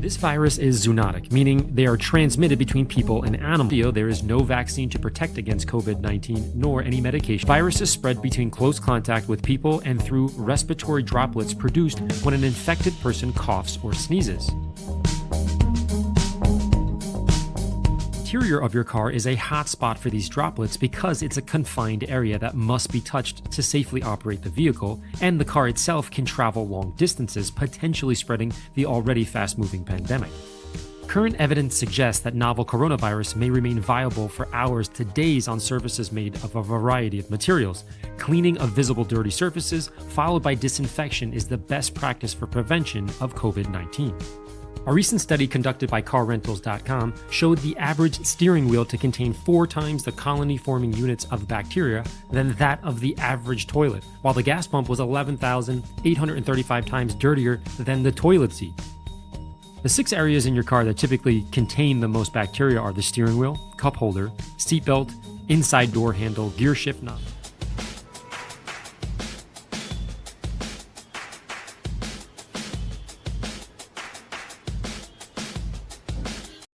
This virus is zoonotic, meaning they are transmitted between people and animals. There is no vaccine to protect against COVID-19, nor any medication. Viruses spread between close contact with people and through respiratory droplets produced when an infected person coughs or sneezes. The interior of your car is a hotspot for these droplets because it's a confined area that must be touched to safely operate the vehicle, and the car itself can travel long distances, potentially spreading the already fast-moving pandemic. Current evidence suggests that novel coronavirus may remain viable for hours to days on surfaces made of a variety of materials. Cleaning of visible dirty surfaces, followed by disinfection, is the best practice for prevention of COVID-19. A recent study conducted by CarRentals.com showed the average steering wheel to contain 4 times the colony-forming units of bacteria than that of the average toilet, while the gas pump was 11,835 times dirtier than the toilet seat. The 6 areas in your car that typically contain the most bacteria are the steering wheel, cup holder, seatbelt, inside door handle, gear shift knob,